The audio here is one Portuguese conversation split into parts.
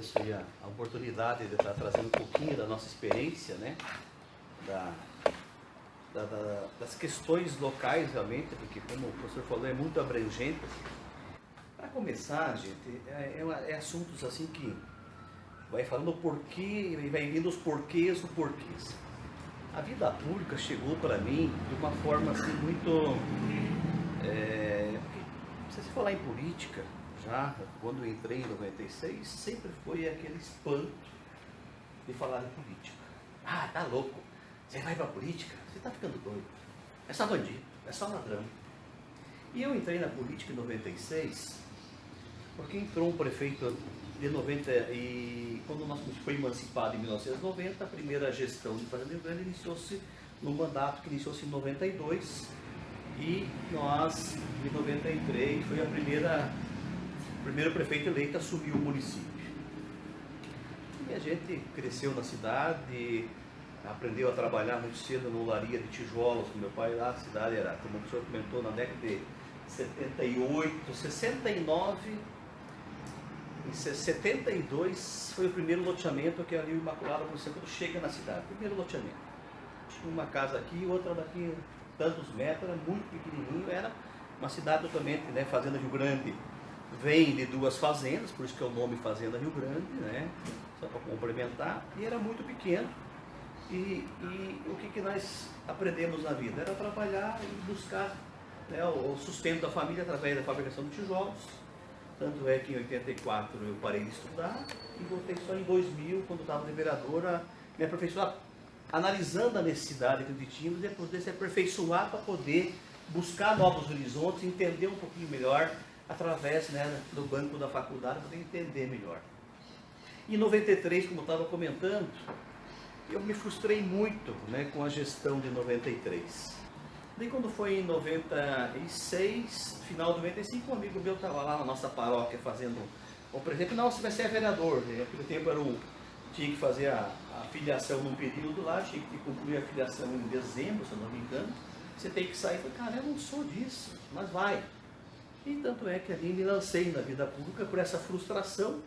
agradeço aí a oportunidade de estar trazendo um pouquinho da nossa experiência, né? Das questões locais realmente, porque como o professor falou, é muito abrangente. Para começar, gente, é assuntos assim que vai falando o porquê e vai vindo os porquês do porquês. A vida pública chegou para mim de uma forma assim muito... se você falar em política, já quando eu entrei em 96, sempre foi aquele espanto de falar em política. Ah, tá louco, você vai para política? Você tá ficando doido. É só bandido, é só ladrão. E eu entrei na política em 96, porque entrou um prefeito de 90 e quando nós foi emancipado em 1990, a primeira gestão de Fazenda Rio Grande iniciou-se num mandato que iniciou-se em 92 e nós, em 93, foi o primeiro prefeito eleito a assumir o município. E a gente cresceu na cidade, aprendeu a trabalhar muito cedo no olaria de tijolos com meu pai lá. A cidade era, como o senhor comentou, na década de 78, 69, em 72 foi o primeiro loteamento que ali o Imaculado Conceição, quando chega na cidade, primeiro loteamento. Tinha uma casa aqui, outra daqui, tantos metros, era muito pequenininho, era uma cidade totalmente, né, Fazenda Rio Grande vem de duas fazendas, por isso que é o nome Fazenda Rio Grande, né, só para complementar, e era muito pequeno. E o que nós aprendemos na vida? Era trabalhar e buscar, né, o sustento da família através da fabricação de tijolos. Tanto é que em 84 eu parei de estudar e voltei só em 2000, quando estava de vereador, a me aperfeiçoar, analisando a necessidade que tínhamos, e poder se aperfeiçoar para poder buscar novos horizontes, entender um pouquinho melhor, através, né, do banco da faculdade, para poder entender melhor. Em 93, como eu estava comentando, eu me frustrei muito, né, com a gestão de 93. Daí quando foi em 96, final de 95, um amigo meu estava lá na nossa paróquia fazendo, por exemplo, não, você vai ser vereador, né? Naquele tempo tinha que fazer a filiação num período lá, tinha que concluir a filiação em dezembro, se eu não me engano, você tem que sair. Eu falei, cara, eu não sou disso, mas vai. E tanto é que ali me lancei na vida pública por essa frustração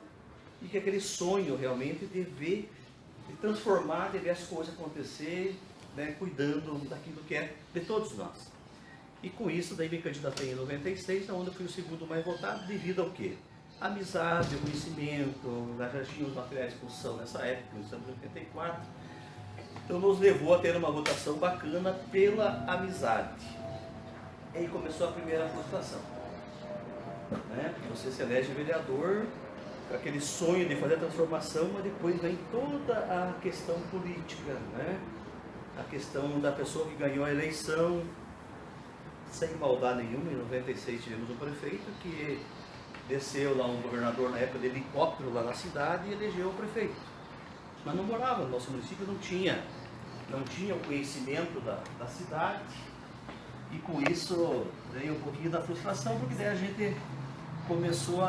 e que aquele sonho realmente de ver, de transformar, de ver as coisas acontecer, né, cuidando daquilo que é de todos nós. E com isso, daí me candidatei em 96, onde eu fui o segundo mais votado, devido ao quê? Amizade, conhecimento, nós já tínhamos materiais de construção nessa época, em 84. Então nos levou a ter uma votação bacana pela amizade. E aí começou a primeira frustração. Né? Você se elege vereador, com aquele sonho de fazer a transformação, mas depois vem toda a questão política, né? A questão da pessoa que ganhou a eleição, sem maldade nenhuma. Em 96 tivemos um prefeito que desceu lá, um governador na época de helicóptero lá na cidade e elegeu o prefeito. Mas não morava no nosso município, não tinha o conhecimento da cidade, e com isso veio um pouquinho da frustração, porque daí a gente começou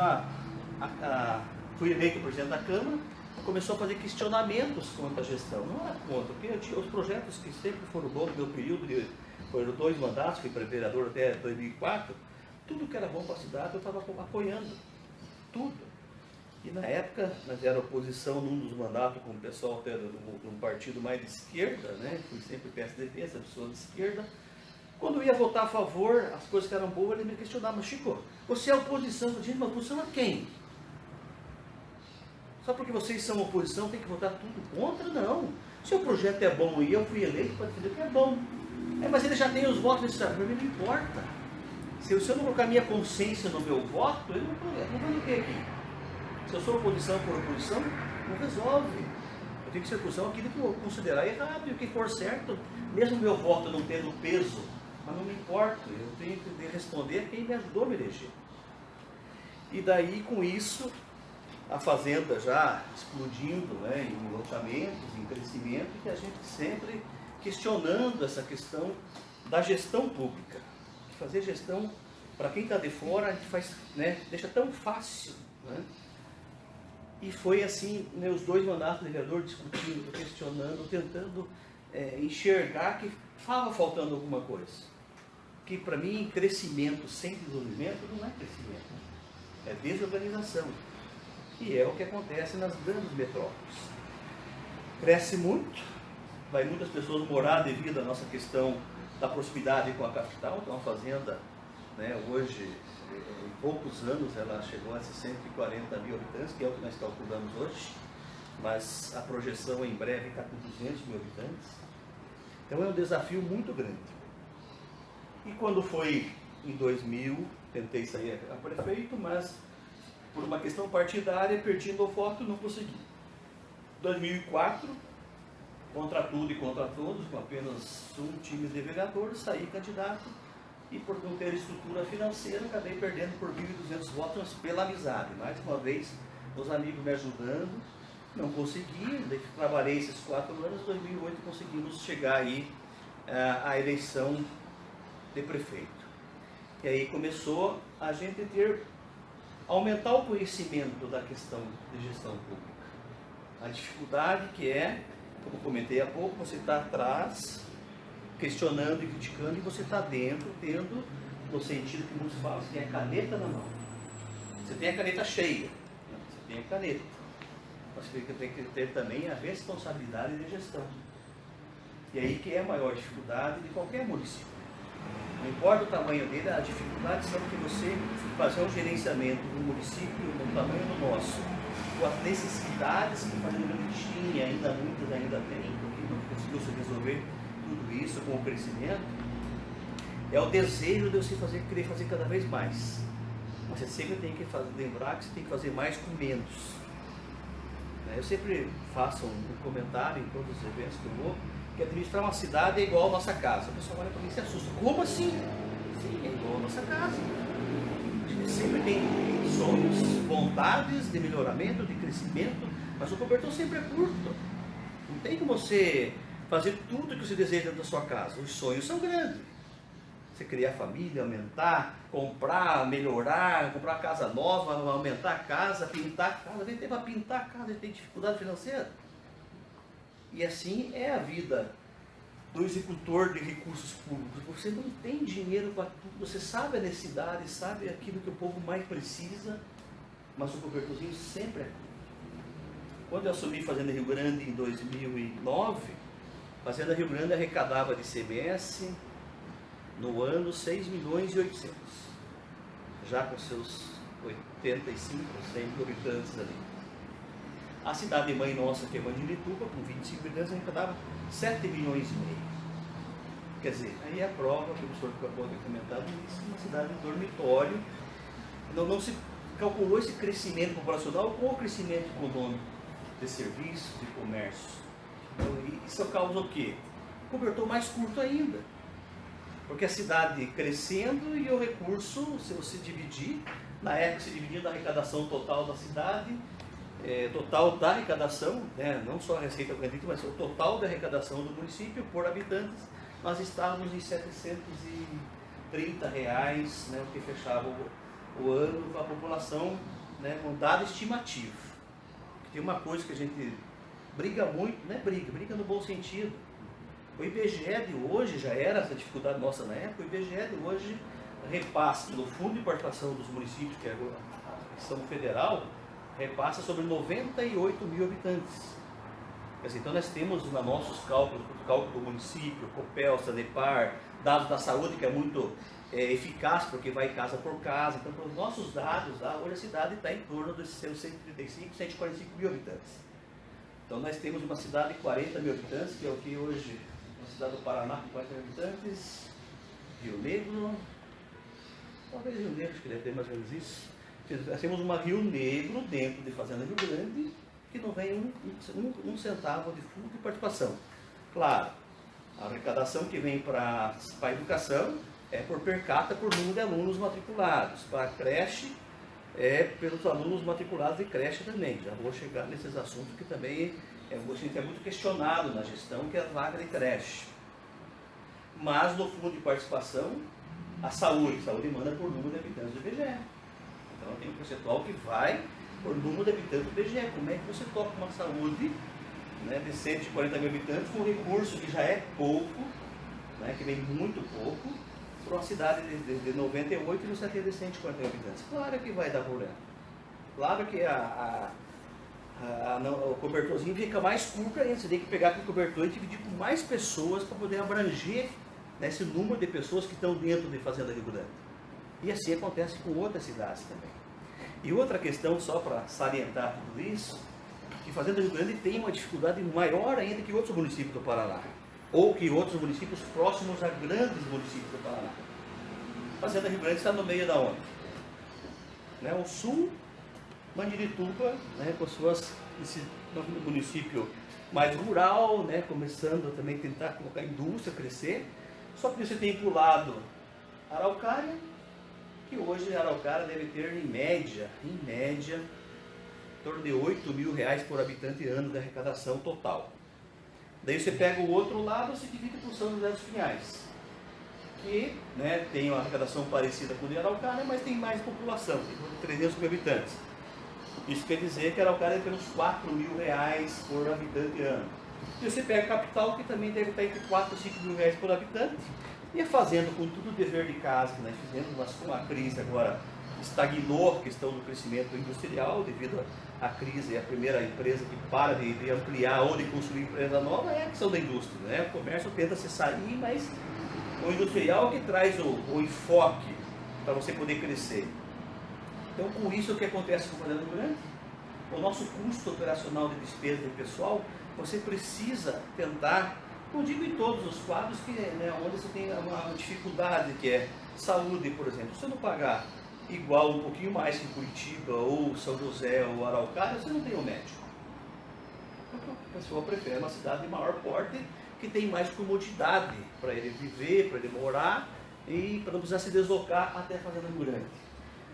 fui eleito presidente da Câmara, começou a fazer questionamentos contra a gestão. Não era contra, porque eu tinha os projetos que sempre foram bons no meu período, foram 2 mandatos, fui para vereador até 2004, tudo que era bom para a cidade eu estava apoiando, tudo. E na época, nós era oposição num dos mandatos com o pessoal até de um partido mais de esquerda, né? Fui sempre PSDB, essa pessoa de esquerda. Quando eu ia votar a favor, as coisas que eram boas, ele me questionava, mas Chico, você é oposição? Eu disse, mas oposição a quem? Só porque vocês são oposição tem que votar tudo contra? Não. Se o projeto é bom e eu fui eleito para defender que é bom. Mas ele já tem os votos necessários, para mim não importa. Se eu não colocar minha consciência no meu voto, ele não vai no que aqui? Se eu sou oposição por oposição, não resolve. Eu tenho que ser oposição aquilo que eu considerar errado, e o que for certo, mesmo meu voto não tendo peso, mas não me importa, eu tenho que responder a quem me ajudou a me eleger. E daí, com isso, a fazenda já explodindo, né, em loteamentos, em crescimento, e a gente sempre questionando essa questão da gestão pública. Fazer gestão, para quem está de fora, a gente faz, né, deixa tão fácil. Né? E foi assim, né, os 2 mandatos de vereador discutindo, questionando, tentando enxergar que estava faltando alguma coisa. Que para mim, crescimento sem desenvolvimento não é crescimento, é desorganização. E é o que acontece nas grandes metrópoles. Cresce muito, vai muitas pessoas morar devido à nossa questão da proximidade com a capital. Então a fazenda, né, hoje, em poucos anos, ela chegou a 140 mil habitantes, que é o que nós calculamos hoje, mas a projeção em breve está com 200 mil habitantes. Então é um desafio muito grande. E quando foi em 2000, tentei sair a prefeito, mas por uma questão partidária, perdi o voto e não consegui. 2004, contra tudo e contra todos, com apenas um time de vereadores, saí candidato e por não ter estrutura financeira, acabei perdendo por 1.200 votos pela amizade. Mais uma vez, os amigos me ajudando, não consegui, trabalhei esses 4 anos, em 2008 conseguimos chegar aí à eleição de prefeito. E aí começou a gente aumentar o conhecimento da questão de gestão pública. A dificuldade que é, como comentei há pouco, você está atrás, questionando e criticando, e você está dentro, tendo, no sentido que muitos falam, você tem a caneta na mão. Você tem a caneta cheia, você tem a caneta. Mas você tem que ter também a responsabilidade de gestão. E aí que é a maior dificuldade de qualquer município. Não importa o tamanho dele, a dificuldade são que você fazer um gerenciamento do município no tamanho do nosso, com as necessidades que Fazenda Grande tinha, ainda muitas ainda tem, porque não conseguiu se resolver tudo isso com o crescimento, é o desejo de você querer fazer cada vez mais. Mas você sempre tem que lembrar que você tem que fazer mais com menos. Eu sempre faço um comentário em todos os eventos que eu vou, que administrar uma cidade é igual a nossa casa. O pessoal olha para mim e se assusta. Como assim? Sim, é igual a nossa casa. A gente sempre tem sonhos, vontades de melhoramento, de crescimento, mas o cobertor sempre é curto. Não tem como você fazer tudo o que você deseja dentro da sua casa. Os sonhos são grandes. Você criar família, aumentar, comprar, melhorar, comprar uma casa nova, aumentar a casa, pintar a casa. A gente tem para pintar a casa, a gente tem dificuldade financeira. E assim é a vida do executor de recursos públicos. Você não tem dinheiro para tudo, você sabe a necessidade, sabe aquilo que o povo mais precisa, mas o cobertorzinho sempre é curto. Quando eu assumi Fazenda Rio Grande em 2009, Fazenda Rio Grande arrecadava de ICMS no ano 6 milhões e 800, já com seus 85, 100 mil habitantes ali. A cidade mãe nossa, que é Mandirituba, com 25 habitantes, arrecadava 7 milhões e meio. Quer dizer, aí é a prova que o professor acabou de comentar nisso, uma cidade de dormitório. Não se calculou esse crescimento populacional com o crescimento econômico de serviços, de comércio. Então, isso causa o quê? Cobertor mais curto ainda. Porque a cidade crescendo e o recurso, se você dividir, na época se dividia da arrecadação total da cidade, total da arrecadação, né, não só a receita gratuita, mas o total da arrecadação do município por habitantes, nós estávamos em R$730, né, o que fechava o ano com a população, né, com dado estimativo. Tem uma coisa que a gente briga muito, não é briga no bom sentido. O IBGE de hoje, já era essa dificuldade nossa na época, o IBGE de hoje repassa pelo Fundo de Participação dos Municípios, que é a questão federal, repassa sobre 98 mil habitantes. Quer dizer, então nós temos nos nossos cálculos, o cálculo do município, COPEL, SANEPAR, dados da saúde, que é muito eficaz, porque vai casa por casa. Então, para os nossos dados, hoje a cidade está em torno dos seus 135, 145 mil habitantes. Então nós temos uma cidade de 40 mil habitantes, que é o que hoje, uma cidade do Paraná com 40 mil habitantes, Rio Negro, talvez Rio Negro, acho que deve ter mais ou menos isso. Nós temos uma Rio Negro dentro de Fazenda Rio Grande, que não vem um centavo de fundo de participação. Claro, a arrecadação que vem para a educação é por per capita, por número de alunos matriculados. Para a creche, é pelos alunos matriculados de creche também. Já vou chegar nesses assuntos que também é muito questionado na gestão, que é a vaga de creche. Mas no fundo de participação, a saúde manda por número de habitantes do IBGE. Então tem um percentual que vai por número de habitantes do IBGE. Como é que você toca uma saúde, né, de 140 mil habitantes com um recurso que já é pouco, né, que vem muito pouco, para uma cidade de 98 e no 140 mil habitantes? Claro que vai dar problema. Claro que o cobertorzinho fica mais curto ainda, você tem que pegar aquele cobertor e dividir com mais pessoas para poder abranger, né, esse número de pessoas que estão dentro de Fazenda Rio Grande. E assim acontece com outras cidades também. E outra questão, só para salientar tudo isso, que Fazenda Rio Grande tem uma dificuldade maior ainda que outros municípios do Paraná, ou que outros municípios próximos a grandes municípios do Paraná. Fazenda Rio Grande está no meio da onde? Né, o sul, Mandirituba, né, com esse município mais rural, né, começando também a tentar colocar a indústria, crescer. Só que você tem para o lado Araucária, que hoje a Araucária deve ter em média, em torno de R$8.000 por habitante ano de arrecadação total. Daí você pega o outro lado e se divide por São José dos Pinhais, que, né, tem uma arrecadação parecida com o de Araucária, mas tem mais população, tem 300 mil habitantes. Isso quer dizer que Araucária tem uns R$4.000 por habitante ano. E você pega a capital, que também deve estar entre R$4.000 e R$5.000 por habitante, e fazendo com tudo o dever de casa que nós fizemos, mas com a crise agora estagnou a questão do crescimento industrial, devido à crise. A primeira empresa que para de ampliar ou de construir empresa nova é a questão da indústria, né? O comércio tenta se sair, mas o industrial que traz o enfoque para você poder crescer. Então, com isso, o que acontece com o Fazenda Rio Grande? O nosso custo operacional de despesa de pessoal, você precisa tentar, não digo em todos os quadros, que, né, onde você tem uma dificuldade, que é saúde, por exemplo. Se você não pagar igual, um pouquinho mais que Curitiba, ou São José, ou Araucária, você não tem um médico. A pessoa prefere uma cidade de maior porte, que tem mais comodidade para ele viver, para ele morar, e para não precisar se deslocar até Fazenda Rio Grande.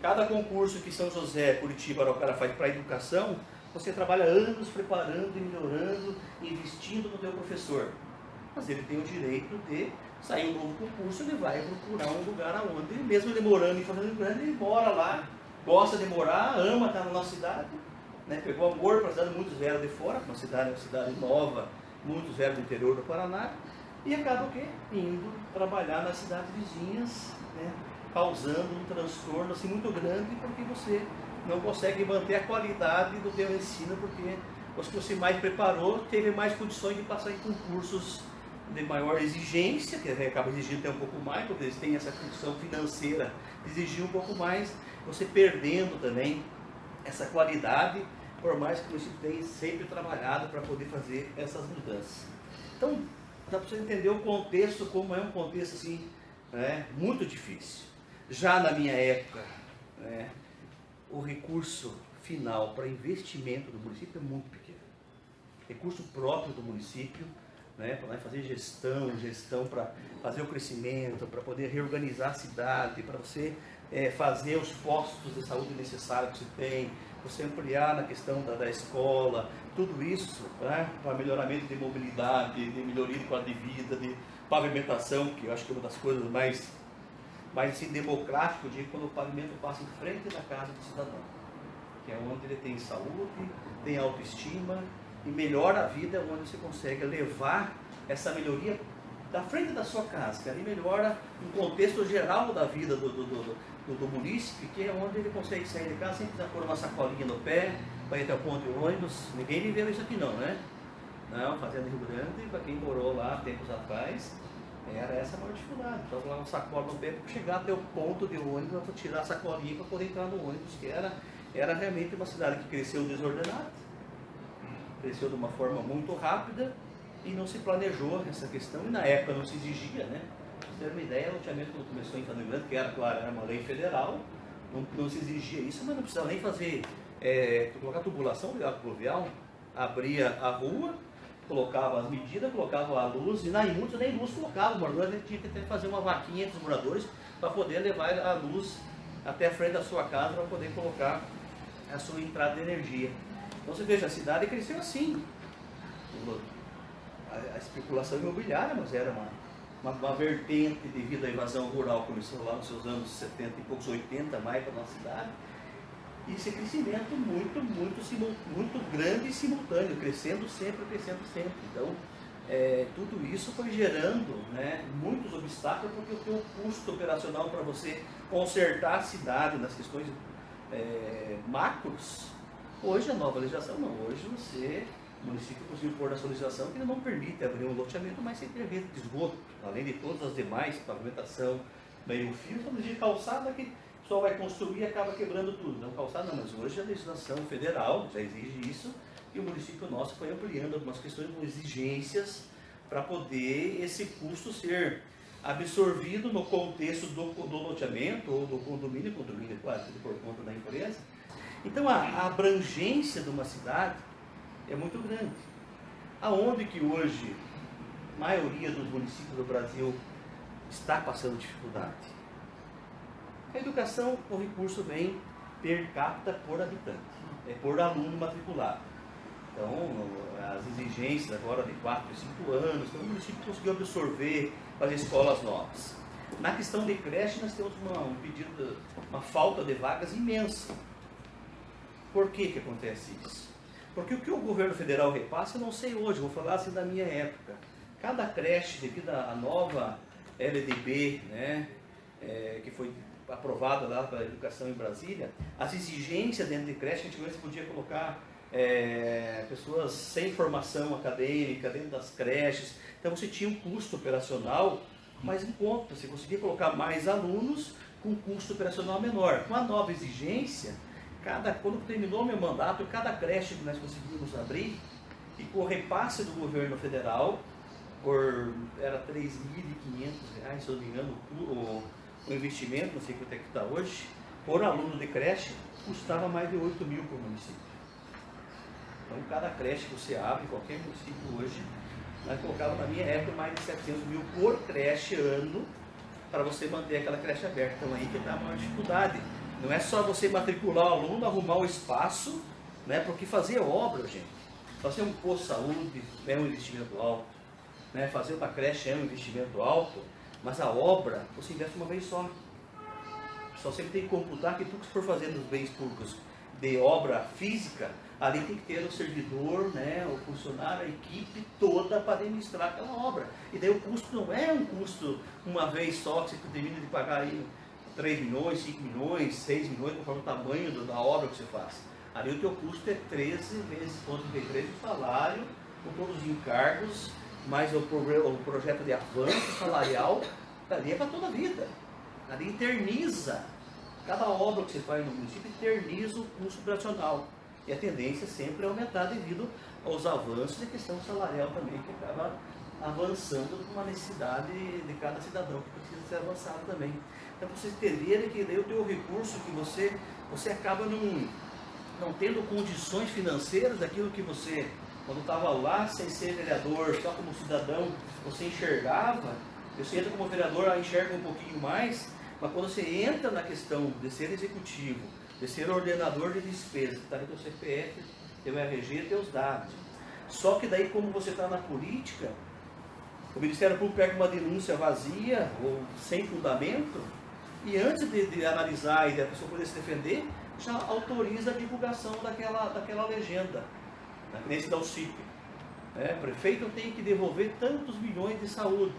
Cada concurso que São José, Curitiba, Araucária faz para a educação, você trabalha anos preparando e melhorando, investindo no teu professor. Mas ele tem o direito de sair um novo concurso, ele vai procurar um lugar aonde, mesmo ele morando em Fazenda Rio Grande, ele mora lá, gosta de morar, ama estar na nossa cidade, né? Pegou amor para a cidade, muitos vieram de fora, uma cidade nova, muitos vieram do interior do Paraná, e acaba o quê? Indo trabalhar nas cidades vizinhas, né? Causando um transtorno assim, muito grande, porque você não consegue manter a qualidade do teu ensino, porque os que você mais preparou teve mais condições de passar em concursos de maior exigência, que acaba exigindo até um pouco mais, porque eles têm essa condição financeira de exigir um pouco mais, você perdendo também essa qualidade, por mais que você tenha sempre trabalhado para poder fazer essas mudanças. Então, dá para você entender o contexto, como é um contexto assim, né, muito difícil. Já na minha época, né, o recurso final para investimento do município é muito pequeno. Recurso próprio do município, né, para fazer gestão para fazer o crescimento, para poder reorganizar a cidade, para você fazer os postos de saúde necessários que você tem, você ampliar na questão da escola, tudo isso, né, para melhoramento de mobilidade, de melhoria de qualidade de vida, de pavimentação, que eu acho que é uma das coisas mais assim, democrático, de quando o pavimento passa em frente da casa do cidadão, que é onde ele tem saúde, tem autoestima e melhora a vida, onde você consegue levar essa melhoria da frente da sua casa, que ali melhora um contexto geral da vida do munícipe, que é onde ele consegue sair de casa sem precisar pôr uma sacolinha no pé, para ir até o ponto de ônibus. Ninguém viveu isso aqui não, né? Não, Fazenda Rio Grande, para quem morou lá tempos atrás, era essa a maior dificuldade. Então, lá uma sacola no pé para chegar até o ponto de ônibus, para tirar a sacolinha para poder entrar no ônibus, que era realmente uma cidade que cresceu desordenada, cresceu de uma forma muito rápida e não se planejou essa questão, e na época não se exigia, né? Pra você ter uma ideia, o loteamento quando começou em Fazenda Grande, que era, claro, era uma lei federal, não se exigia isso, mas não precisava nem fazer, colocar tubulação pluvial, abria a rua, colocava as medidas, colocava a luz, e muitos nem luz colocava, o morador tinha que fazer uma vaquinha entre os moradores para poder levar a luz até a frente da sua casa para poder colocar a sua entrada de energia. Então você veja, a cidade cresceu assim. A especulação imobiliária, mas era uma vertente devido à invasão rural, começou lá nos seus anos 70 e poucos, 80 mais para a nossa cidade. E esse crescimento muito grande e simultâneo, crescendo sempre. Então, tudo isso foi gerando, né, muitos obstáculos, porque o teu custo operacional para você consertar a cidade nas questões macros. Hoje a nova legislação não, hoje o município conseguiu pôr na sua legislação que ele não permite abrir um loteamento mais sem ter rede de esgoto, além de todas as demais, pavimentação, meio-fio, só de calçada que o pessoal vai construir e acaba quebrando tudo. Não calçada não, mas hoje a legislação federal já exige isso e o município nosso foi ampliando algumas questões com exigências para poder esse custo ser absorvido no contexto do loteamento ou do condomínio, claro, tudo por conta da empresa. Então a abrangência de uma cidade é muito grande. Aonde que hoje a maioria dos municípios do Brasil está passando dificuldade? A educação, o recurso vem per capita por habitante, é por aluno matriculado. Então, as exigências agora de 4 e 5 anos, então o município conseguiu absorver para as escolas novas. Na questão de creche, nós temos uma falta de vagas imensa. Por que acontece isso? Porque o que o governo federal repassa, eu não sei hoje, vou falar assim da minha época. Cada creche, devido à nova LDB, né, que foi aprovada lá para a educação em Brasília, as exigências dentro de creche, antigamente você podia colocar pessoas sem formação acadêmica dentro das creches, então você tinha um custo operacional mais em conta, você conseguia colocar mais alunos com custo operacional menor. Com a nova exigência, quando terminou meu mandato, cada creche que nós conseguimos abrir, e com o repasse do governo federal, era R$ 3.500, se eu não me engano, o investimento, não sei quanto é que está hoje, por aluno de creche, custava mais de 8 mil por município. Então, cada creche que você abre, qualquer município hoje, nós colocava na minha época mais de 700 mil por creche ano, para você manter aquela creche aberta. Então, aí que está a maior dificuldade. Não é só você matricular o aluno, arrumar o espaço, né, porque fazer obra, gente, fazer um posto de saúde é um investimento alto, né, fazer uma creche é um investimento alto, mas a obra você investe uma vez só. Só sempre tem que computar que tudo que for fazendo nos bens públicos de obra física, ali tem que ter o servidor, né, o funcionário, a equipe toda para administrar aquela obra. E daí o custo não é um custo uma vez só, que você termina de pagar aí 3 milhões, 5 milhões, 6 milhões, conforme o tamanho da obra que você faz. Ali o teu custo é 13 vezes, ponto 13 o salário, com todos os encargos, mais o projeto de avanço salarial, ali é para toda a vida. Ali eterniza. Cada obra que você faz no município eterniza o custo operacional. E a tendência sempre é aumentar devido aos avanços e a questão salarial também, que acaba avançando com uma necessidade de cada cidadão que precisa ser avançado também. Então, para vocês entenderem que daí o teu recurso que você acaba não tendo condições financeiras daquilo que você, quando estava lá sem ser vereador, só como cidadão, você enxergava. Você entra como vereador, enxerga um pouquinho mais, mas quando você entra na questão de ser executivo, de ser ordenador de despesas, está no teu CPF, teu RG, teus dados. Só que daí, como você está na política, o Ministério Público pega uma denúncia vazia ou sem fundamento, e antes de analisar e da pessoa poder se defender, já autoriza a divulgação daquela legenda, nesse dá o CIP. Prefeito tem que devolver tantos milhões de saúde.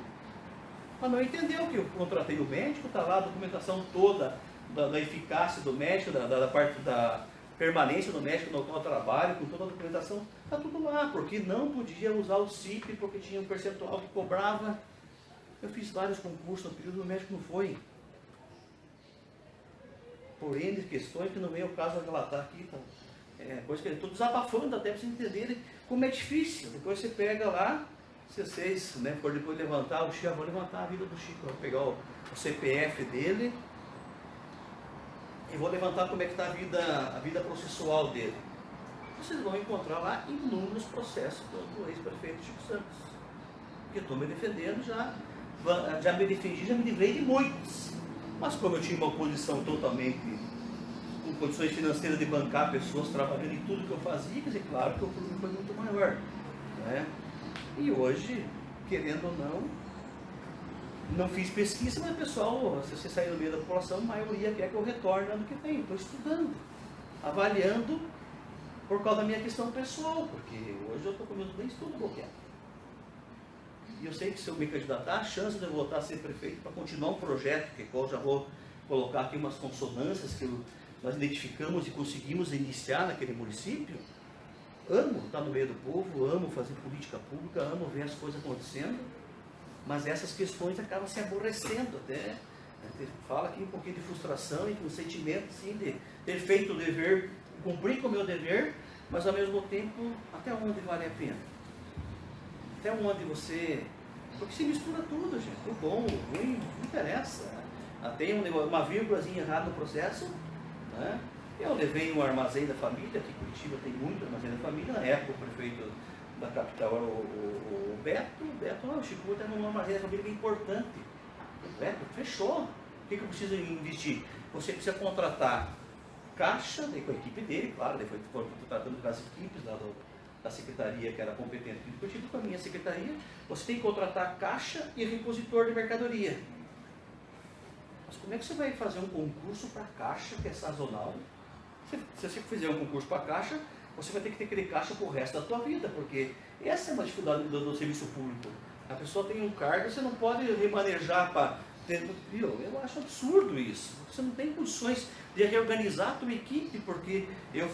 Mas não entendeu que eu contratei o médico, está lá a documentação toda da eficácia do médico, da parte da permanência do médico no qual eu trabalho, com toda a documentação, está tudo lá, porque não podia usar o CIP, porque tinha um percentual que cobrava. Eu fiz vários concursos no período, o médico não foi. Por N questões que não vem o caso de relatar aqui, então, coisa que eu estou desabafando até para vocês entenderem como é difícil. Depois você pega lá, se vocês for depois levantar, vou levantar a vida do Chico, vou pegar o CPF dele e vou levantar como é que está a vida processual dele. Vocês vão encontrar lá inúmeros processos do ex-prefeito Chico Santos. Porque estou me defendendo, já me defendi, já me livrei de muitos. Mas como eu tinha uma posição totalmente com condições financeiras de bancar pessoas trabalhando em tudo que eu fazia, quer dizer, claro que o problema foi muito maior. Né? E hoje, querendo ou não fiz pesquisa, mas o pessoal, se você sair no meio da população, a maioria quer que eu retorne do que tem. Estou estudando, avaliando por causa da minha questão pessoal, porque hoje eu estou com meus bens tudo bloqueado. E eu sei que se eu me candidatar, a chance de eu voltar a ser prefeito para continuar um projeto, que eu já vou colocar aqui umas consonâncias que nós identificamos e conseguimos iniciar naquele município, amo estar no meio do povo, amo fazer política pública, amo ver as coisas acontecendo, mas essas questões acabam se aborrecendo até. Fala aqui um pouquinho de frustração e um sentimento assim, de ter feito o dever, cumprir com o meu dever, mas ao mesmo tempo, até onde vale a pena? Até onde você... Porque se mistura tudo, gente. O bom, o ruim, não interessa. Tem uma vírgulazinha errada no processo, né? Eu levei um armazém da família, aqui em Curitiba tem muito armazém da família, na época o prefeito da capital era o Beto, o Chico está num armazém da família que é importante. O Beto fechou. O que eu preciso investir? Você precisa contratar caixa, com a equipe dele, claro, depois foram tratando das equipes da secretaria que era competente aqui em Curitiba, com a minha secretaria. Você tem que contratar caixa e repositor de mercadoria. Mas como é que você vai fazer um concurso para caixa que é sazonal? Se você fizer um concurso para caixa, você vai ter que ter aquele caixa para o resto da sua vida, porque essa é uma dificuldade do serviço público. A pessoa tem um cargo, você não pode remanejar para... Eu acho absurdo isso. Você não tem condições de reorganizar a tua equipe, porque eu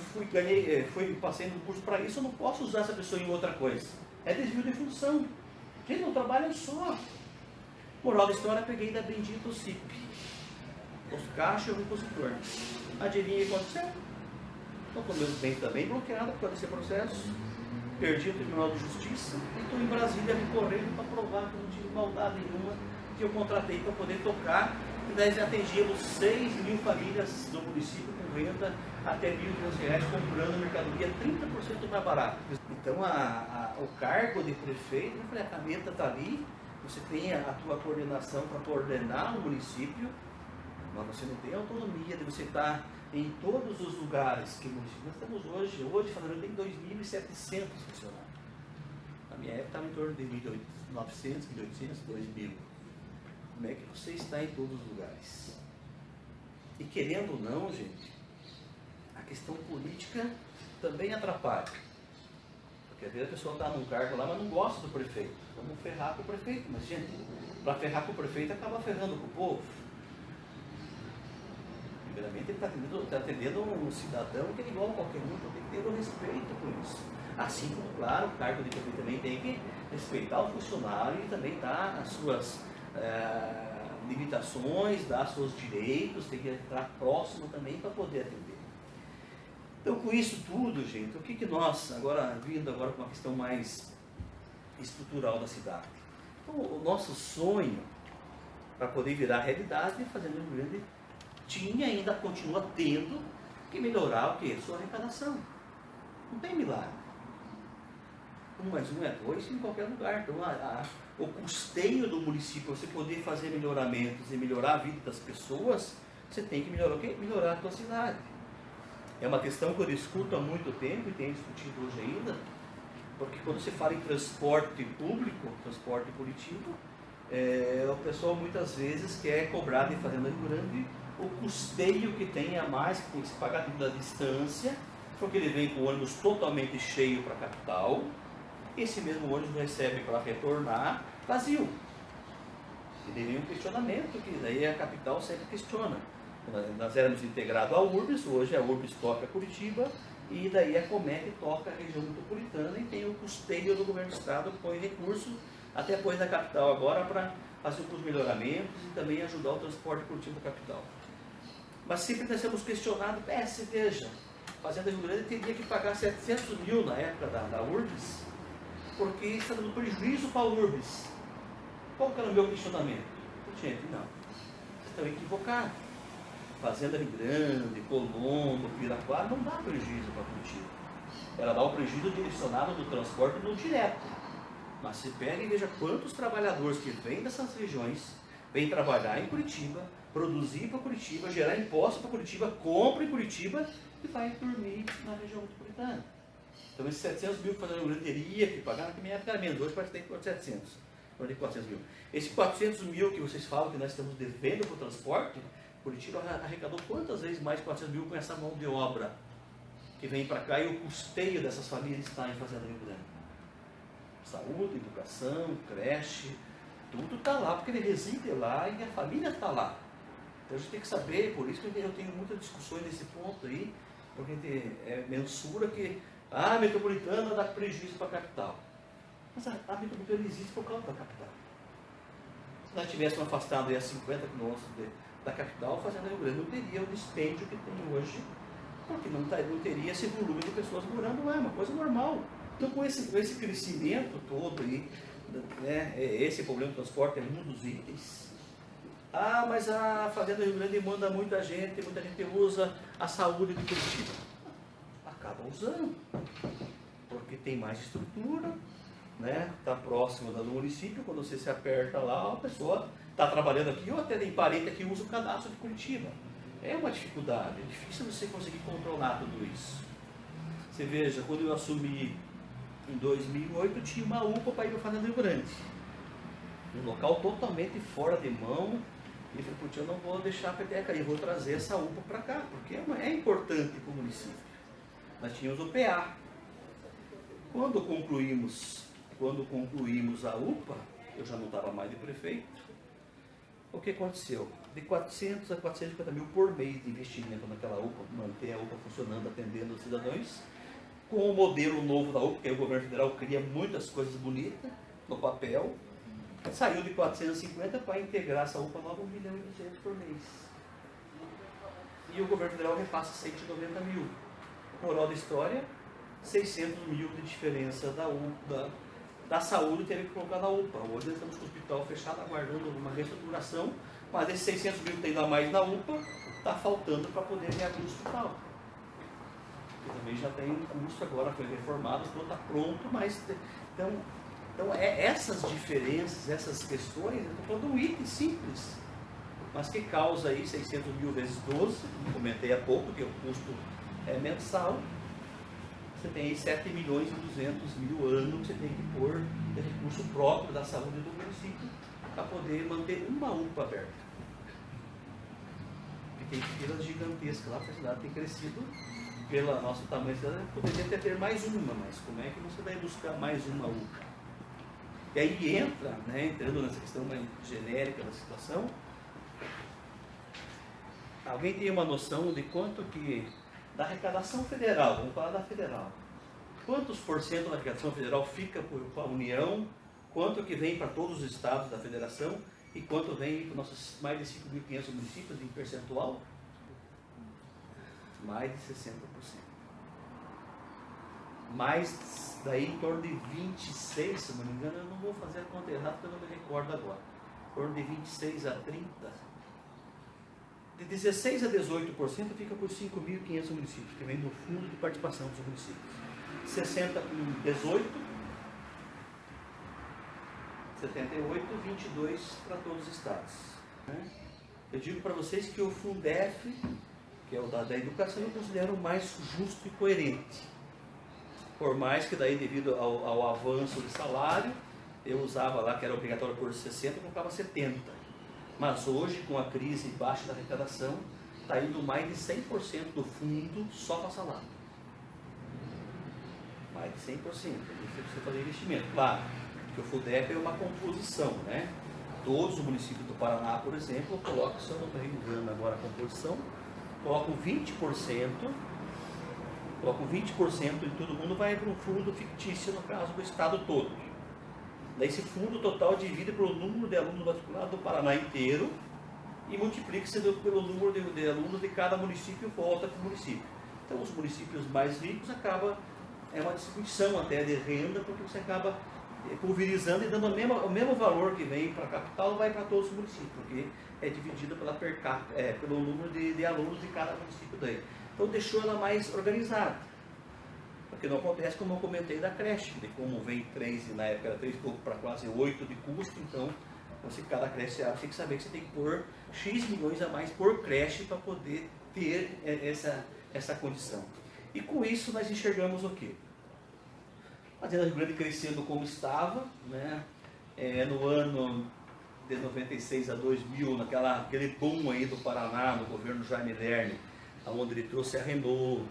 passei no curso para isso, eu não posso usar essa pessoa em outra coisa. É desvio de função. Gente, não trabalha só. Moral da história, peguei da bendita CIP. Os caixa e o repositor. Adivinha o que aconteceu? Estou com meus bens também bloqueados por causa desse processo. Perdi o Tribunal de Justiça e estou em Brasília recorrendo para provar que não tive maldade nenhuma que eu contratei para poder tocar. E nós atingimos 6 mil famílias do município com renda até R$1.500, comprando mercadoria 30% mais barato. Então o cargo de prefeito, eu falei, a caneta está ali, você tem a tua coordenação para coordenar o município, mas você não tem autonomia de você estar em todos os lugares que o município. Nós estamos hoje falando em 2.700 funcionários. Na minha época estava em torno de 1.900, 1.800, 2.000. Como é que você está em todos os lugares? E querendo ou não, gente, a questão política também atrapalha. Porque às vezes a pessoa está num cargo lá, mas não gosta do prefeito. Vamos ferrar com o prefeito. Mas, gente, para ferrar com o prefeito, acaba ferrando com o povo. Primeiramente, ele está atendendo um cidadão que é igual a qualquer um, então tem que ter o respeito por isso. Assim como, claro, o cargo de prefeito também tem que respeitar o funcionário e também dar as suas limitações, dar os seus direitos, tem que estar próximo também para poder atender. Então, com isso tudo, gente, o que nós, vindo agora com uma questão mais estrutural da cidade. Então, o nosso sonho, para poder virar realidade, Fazenda Rio Grande tinha e ainda continua tendo que melhorar o quê? Sua arrecadação. Não tem milagre. 1 mais 1 é 2 em qualquer lugar. Então, o custeio do município, você poder fazer melhoramentos e melhorar a vida das pessoas, você tem que melhorar o quê? Melhorar a tua cidade. É uma questão que eu discuto há muito tempo e tenho discutido hoje ainda, porque quando se fala em transporte público, transporte coletivo, o pessoal muitas vezes quer cobrar de Fazenda Rio Grande o custeio que tem a mais, que tem que se pagar devido à distância, porque ele vem com o ônibus totalmente cheio para a capital, esse mesmo ônibus recebe para retornar vazio. E daí vem um questionamento, que daí a capital sempre questiona. Nós éramos integrados à URBS, hoje a URBS toca Curitiba, e daí a Comec toca a região metropolitana e tem o custeio do governo do estado, que põe recursos até depois da capital agora para fazer os melhoramentos e também ajudar o transporte coletivo da capital. Mas sempre nós temos questionado, se veja, Fazenda Rio Grande teria que pagar 700 mil na época da URBS, porque está dando prejuízo para a URBS. Qual que era o meu questionamento? Gente, não, vocês estão equivocados. Fazenda Rio Grande, Colombo, Piraquara, não dá prejuízo para Curitiba. Ela dá o prejuízo direcionado do transporte no direto. Mas se pega e veja quantos trabalhadores que vêm dessas regiões, vêm trabalhar em Curitiba, produzir para Curitiba, gerar impostos para Curitiba, compra em Curitiba e vai dormir na região metropolitana. Então esses 700 mil que Fazenda Rio Grande teria que pagar, na minha época era menos, hoje parece que tem 700. 400 mil. Esses 400 mil que vocês falam que nós estamos devendo para o transporte, Curitiba arrecadou quantas vezes mais 400 mil com essa mão de obra que vem para cá e o custeio dessas famílias está em Fazenda Rio Grande. Saúde, educação, creche, tudo está lá, porque ele reside lá e a família está lá. Então a gente tem que saber, por isso que eu tenho muitas discussões nesse ponto aí, porque a gente mensura que a metropolitana dá prejuízo para a capital. Mas a metropolitana existe por causa da capital. Se nós tivéssemos afastado aí a 50 quilômetros da capital, fazendo Rio Grande, não teria o dispêndio que tem hoje, porque não teria esse volume de pessoas morando lá, é uma coisa normal. Então com esse crescimento todo aí, né, esse problema do transporte é um dos itens. Ah, mas a Fazenda Rio Grande manda muita gente usa a saúde de Curitiba. Acaba usando, porque tem mais estrutura, né? Está próximo do município, quando você se aperta lá, a pessoa está trabalhando aqui, ou até tem parente que usa o cadastro de Curitiba. É uma dificuldade, é difícil você conseguir controlar tudo isso. Você veja, quando eu assumi em 2008, tinha uma UPA para ir para a Fazenda Rio Grande. Um local totalmente fora de mão. E falei, putz, eu não vou deixar a peteca aí, eu vou trazer essa UPA para cá, porque é importante para o município. Nós tínhamos o PA. Quando concluímos a UPA, eu já não estava mais de prefeito. O que aconteceu? De 400 a 450 mil por mês de investimento naquela UPA, manter a UPA funcionando, atendendo os cidadãos. Com o modelo novo da UPA, que o governo federal cria muitas coisas bonitas no papel, saiu de 450 para integrar essa UPA nova 1,2 milhão por mês. E o governo federal repassa 190 mil. Moral da história, 600 mil de diferença da saúde teve que colocar na UPA. Hoje nós estamos com o hospital fechado, aguardando uma reestruturação, mas esses 600 mil que tem a mais na UPA, está faltando para poder reabrir o hospital. Que também já tem um custo agora, foi reformado, está pronto, mas... Então, essas diferenças, essas questões, eu estou falando de um item simples, mas que causa aí 600 mil vezes 12, comentei há pouco, que o custo é mensal. Você tem aí 7 milhões e 200 mil ano que você tem que pôr de recurso próprio da saúde do município para poder manter uma UPA aberta. E tem filas gigantescas lá, porque a cidade tem crescido pelo nosso tamanho, poderia até ter mais uma, mas como é que você vai buscar mais uma UPA? E aí entra, né, entrando nessa questão mais genérica da situação, alguém tem uma noção de quanto que, da arrecadação federal, vamos falar da federal, quantos por cento da arrecadação federal fica para a União, quanto que vem para todos os estados da federação e quanto vem para nossos mais de 5.500 municípios em percentual? Mais de 60%. Mais daí em torno de 26, se não me engano, eu não vou fazer a conta errada porque eu não me recordo agora. Em torno de 26 a 30. De 16 a 18% fica por 5.500 municípios, que vem do fundo de participação dos municípios. 60 com 18, 78, 22 para todos os estados. Eu digo para vocês que o Fundef, que é o da educação, eu considero o mais justo e coerente. Por mais que daí, devido ao avanço de salário, eu usava lá, que era obrigatório por 60, eu colocava 70. Mas hoje, com a crise baixa da arrecadação, está indo mais de 100% do fundo só para salário. Mais de 100%. Você precisa fazer investimento. Claro, que o FUDEP é uma composição, né? Todos os municípios do Paraná, por exemplo, colocam, se eu não estou engano agora a composição, colocam 20%. Colocam 20% e todo mundo vai para um fundo fictício, no caso do estado todo. Daí esse fundo total divide pelo número de alunos matriculados do Paraná inteiro e multiplica-se pelo número de alunos de cada município e volta para o município. Então os municípios mais ricos é uma distribuição até de renda, porque você acaba pulverizando e dando o mesmo valor que vem para a capital, vai para todos os municípios, porque é dividido pelo número de alunos de cada município daí. Então deixou ela mais organizada. Porque não acontece como eu comentei da creche, de como vem 3, na época era 3 pouco para quase 8 de custo, então você, cada creche você tem que saber que você tem que pôr X milhões a mais por creche para poder ter essa condição. E com isso nós enxergamos o quê? A Fazenda Rio Grande crescendo como estava, né? No ano de 96 a 2000, aquele boom aí do Paraná, no governo Jaime Lerner, onde ele trouxe a Renault,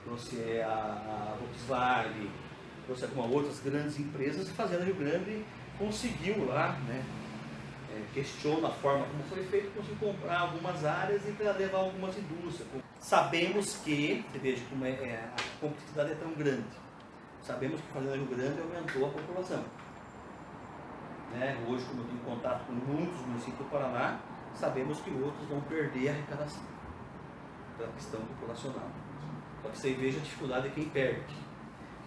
trouxe a Volkswagen, trouxe algumas outras grandes empresas, e a Fazenda Rio Grande conseguiu lá, né, questiona a forma como foi feito, conseguir comprar algumas áreas e para levar algumas indústrias. Sabemos que, você veja como a complexidade é tão grande, sabemos que Fazenda Rio Grande aumentou a população. Hoje, como eu tenho contato com muitos municípios do Paraná, sabemos que outros vão perder a arrecadação pela questão populacional. Só que você veja a dificuldade de quem perde.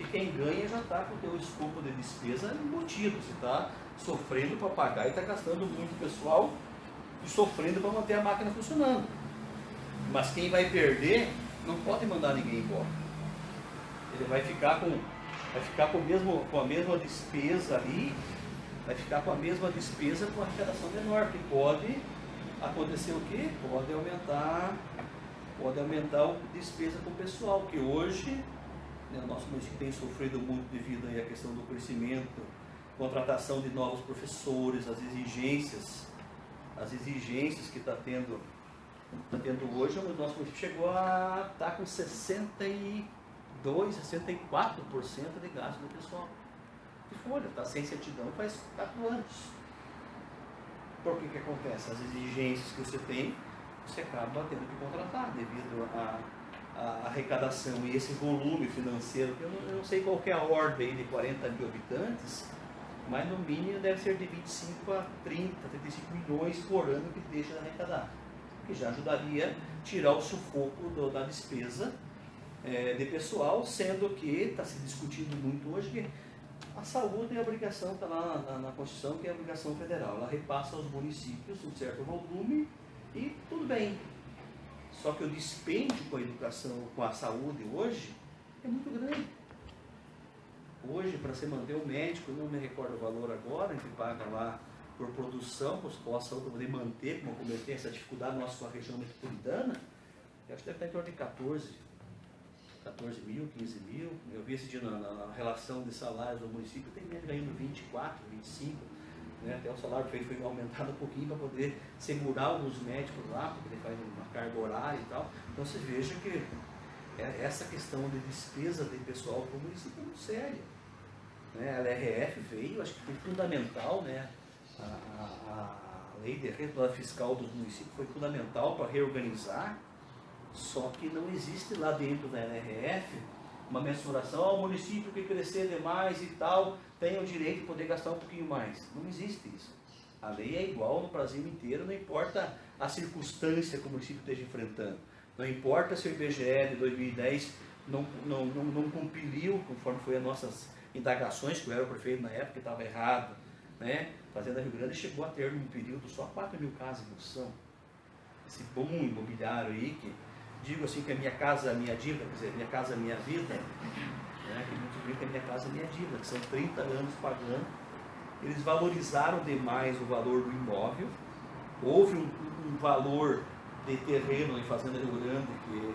E quem ganha já está com o teu escopo de despesa embutido. Você está sofrendo para pagar e está gastando muito pessoal e sofrendo para manter a máquina funcionando. Mas quem vai perder não pode mandar ninguém embora. Ele vai ficar com a mesma despesa ali, vai ficar com a mesma despesa com a arrecadação menor, que pode acontecer o quê? Pode aumentar a despesa com o pessoal, que hoje o nosso município tem sofrido muito devido aí à questão do crescimento, contratação de novos professores, as exigências que está tendo hoje. O nosso município chegou a estar com 62%, 64% de gasto do pessoal. De folha, está sem certidão faz 4 anos. Por que acontece? As exigências que você tem, você acaba tendo que contratar devido à arrecadação e esse volume financeiro. Eu não sei qual que é a ordem de 40 mil habitantes, mas no mínimo deve ser de 25 a 30, 35 milhões por ano que deixa de arrecadar, que já ajudaria a tirar o sufoco da despesa de pessoal, sendo que está se discutindo muito hoje que a saúde é a obrigação, está lá na Constituição, que é a obrigação federal. Ela repassa aos municípios um certo volume e tudo bem. Só que o dispêndio com a educação, com a saúde hoje, é muito grande. Hoje, para se manter o médico, não me recordo o valor agora, a gente paga lá por produção, para os postos de saúde poder manter, como eu comentei, essa dificuldade nossa com a região metropolitana, eu acho que deve estar em torno de 14 mil, 15 mil. Eu vi esse dia na relação de salários do município, tem médico ganhando 24, 25. Até o salário foi aumentado um pouquinho para poder segurar alguns médicos lá, porque ele faz uma carga horária e tal. Então você veja que essa questão de despesa de pessoal para o município é muito séria. A LRF veio, acho que foi fundamental, a lei de retomada fiscal dos municípios foi fundamental para reorganizar, só que não existe lá dentro da LRF uma mensuração, o município que crescer demais e tal, tem o direito de poder gastar um pouquinho mais. Não existe isso. A lei é igual no Brasil inteiro, não importa a circunstância que o município esteja enfrentando. Não importa se o IBGE de 2010 não compiliu, conforme foi as nossas indagações, que eu era o prefeito na época, que estava errado. Fazenda Rio Grande chegou a ter, num período, só 4 mil casas em construção. Esse boom imobiliário aí, que digo assim que a minha casa, a minha dívida, quer dizer, minha casa, a minha vida, que muitos dizem que a minha casa, a minha dívida, que são 30 anos pagando. Eles valorizaram demais o valor do imóvel. Houve um valor de terreno em Fazenda Rio Grande que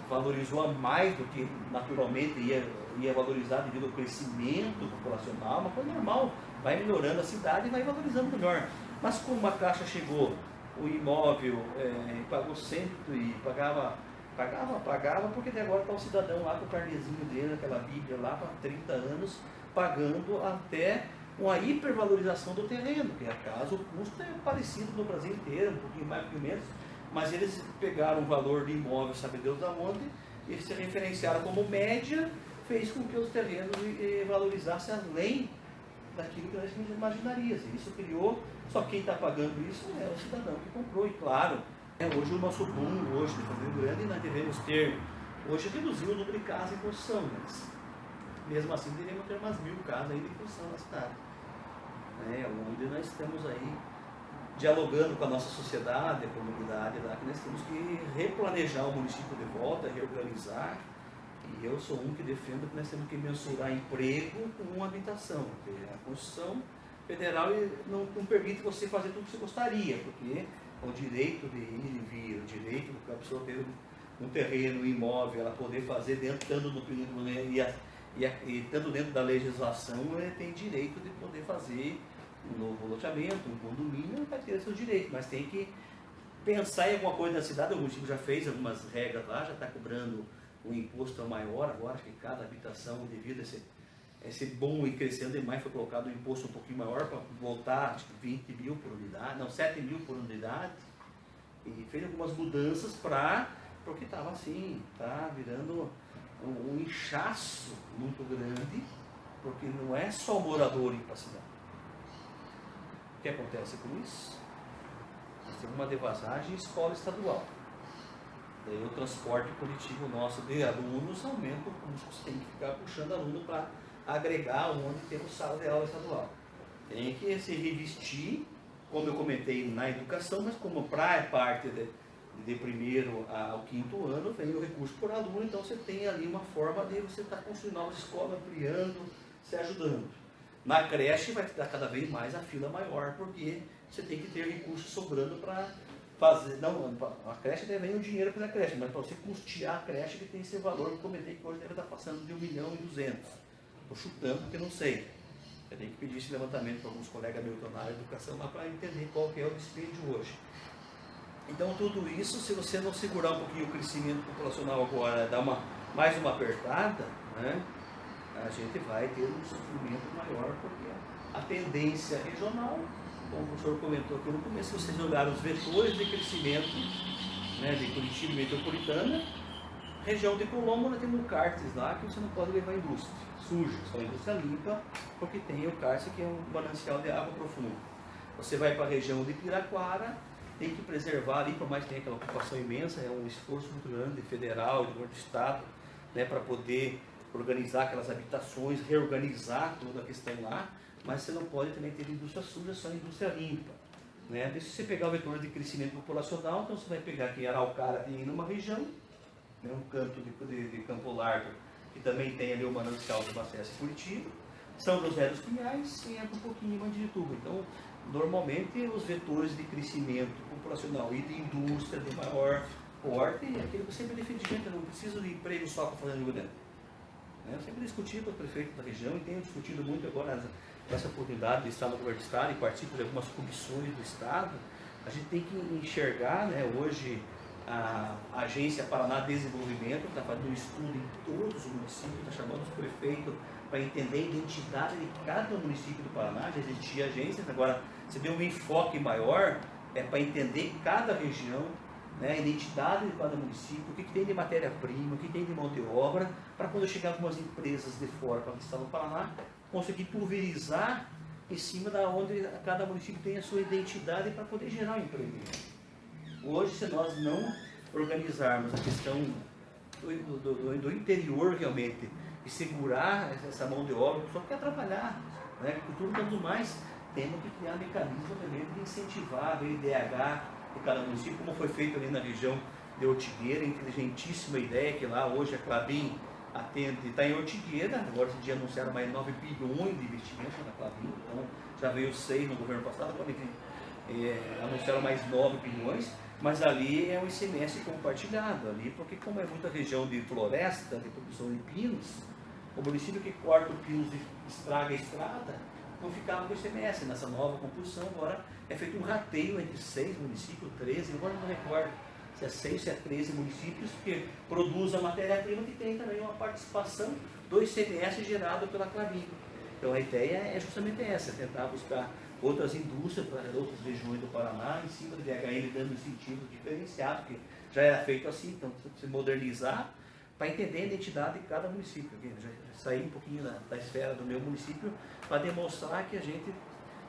valorizou a mais do que naturalmente ia valorizar devido ao crescimento populacional, uma coisa normal, vai melhorando a cidade e vai valorizando melhor. Mas como a Caixa chegou, o imóvel pagou sempre e pagava, porque até agora está o cidadão lá com o carnezinho dele, aquela bíblia lá, para 30 anos, pagando até uma hipervalorização do terreno, que acaso o custo é parecido no Brasil inteiro, um pouquinho mais, um pouquinho menos, mas eles pegaram o valor de imóvel, sabe Deus da onde, e se referenciaram como média, fez com que os terrenos valorizassem além daquilo que nós imaginaríamos. Isso criou, só quem está pagando isso é o cidadão que comprou, e claro, hoje o nosso boom, hoje de Fazenda Rio Grande, nós devemos ter, hoje reduziu o número de casas em construção, mas mesmo assim devemos ter umas 1000 casas ainda em construção na cidade, onde nós estamos aí dialogando com a nossa sociedade, a comunidade lá, que nós temos que replanejar o município de volta, reorganizar. E eu sou um que defendo que nós temos que mensurar emprego com habitação, porque a Constituição Federal não permite você fazer tudo o que você gostaria, porque o direito de ir e vir, o direito da pessoa ter um terreno, um imóvel, ela poder fazer estando no período, e estando dentro da legislação, tem direito de poder fazer um novo loteamento, um condomínio, vai ter seus direitos, mas tem que pensar em alguma coisa na cidade. O município já fez algumas regras lá, já está cobrando o imposto maior agora, acho que cada habitação, devido a esse bom e crescendo demais, foi colocado um imposto um pouquinho maior para voltar, acho que 20 mil por unidade, não, 7 mil por unidade, e fez algumas mudanças porque estava assim, tá virando um inchaço muito grande, porque não é só morador ir para a cidade. O que acontece com isso? Nós temos uma defasagem em escola estadual. Daí o transporte coletivo nosso de alunos aumenta o custo, tem que ficar puxando aluno para agregar onde temos sala de aula estadual. Tem que se revestir, como eu comentei na educação, mas como para a parte de primeiro ao quinto ano, vem o recurso por aluno, então você tem ali uma forma de você estar construindo novas escolas, ampliando, se ajudando. Na creche vai ficar cada vez mais a fila maior, porque você tem que ter recursos sobrando para fazer. Não, a creche deve o dinheiro para a creche, mas para você custear a creche que tem esse valor que eu comentei que hoje deve estar passando de 1.200.000. Estou chutando porque não sei. Eu tenho que pedir esse levantamento para alguns colegas meus na área de educação lá para entender qual que é o dispêndio hoje. Então tudo isso, se você não segurar um pouquinho o crescimento populacional agora, dar mais uma apertada, né, a gente vai ter um sofrimento maior, porque a tendência regional, como o professor comentou aqui no começo, se vocês olharem os vetores de crescimento, né, de Curitiba metropolitana, região de Colombo, nós temos um cárceres lá que você não pode levar indústria suja, só indústria limpa, porque tem o cárcere que é um manancial de água profunda. Você vai para a região de Piraquara, tem que preservar ali, por mais que tenha aquela ocupação imensa, é um esforço muito grande, federal, de governo do estado, né, para poder organizar aquelas habitações, reorganizar toda a questão lá, mas você não pode também ter indústria suja, só indústria limpa. Né? Se você pegar o vetor de crescimento populacional, então você vai pegar aqui em Araucária, tem numa região, né, um canto de Campo Largo, que também tem ali o manancial do Abastece Curitiba, São José dos Pinhais e entra um pouquinho em Mandirituba. Então, normalmente, os vetores de crescimento populacional e de indústria de maior porte é aquilo que eu sempre defendi, gente, eu não preciso de emprego só para fazer Rio Grande. Eu sempre discuti com o prefeito da região e tenho discutido muito agora essa oportunidade de estar no governo do estado e participo de algumas comissões do estado. A gente tem que enxergar, né, hoje a Agência Paraná Desenvolvimento está fazendo um estudo em todos os municípios, está chamando os prefeitos para entender a identidade de cada município do Paraná. Já existia agências, agora você deu um enfoque maior para entender cada região, né, a identidade de cada município, o que tem de matéria-prima, o que tem de mão de obra, para quando chegar algumas empresas de fora para o estado do Paraná, conseguir pulverizar em cima da onde cada município tem a sua identidade para poder gerar um emprego. Hoje, se nós não organizarmos a questão do interior realmente e segurar essa mão de obra, só quer trabalhar, né, tudo quanto mais, temos que criar mecanismos também de incentivar o IDH de cada município, como foi feito ali na região de Ortigueira, inteligentíssima ideia, que lá hoje a Klabin atende, está em Ortigueira, agora esse dia anunciaram mais 9 bilhões de investimento na Klabin, então já veio 6 no governo passado, agora anunciaram mais 9 bilhões, mas ali é um ICMS compartilhado, ali, porque como é muita região de floresta, de produção de pinos, o município que corta o pinos e estraga a estrada, não ficava com ICMS. Nessa nova composição agora é feito um rateio entre 6 municípios, 13, agora não recordo se é 6, se é 13 municípios, que produz a matéria-prima que tem também uma participação do ICMS gerado pela Klabin. Então a ideia é justamente essa, tentar buscar outras indústrias para outras regiões do Paraná, em cima do DHM, dando incentivo diferenciado, que já era feito assim, então se modernizar, para entender a identidade de cada município. Já sair um pouquinho da esfera do meu município, para demonstrar que a gente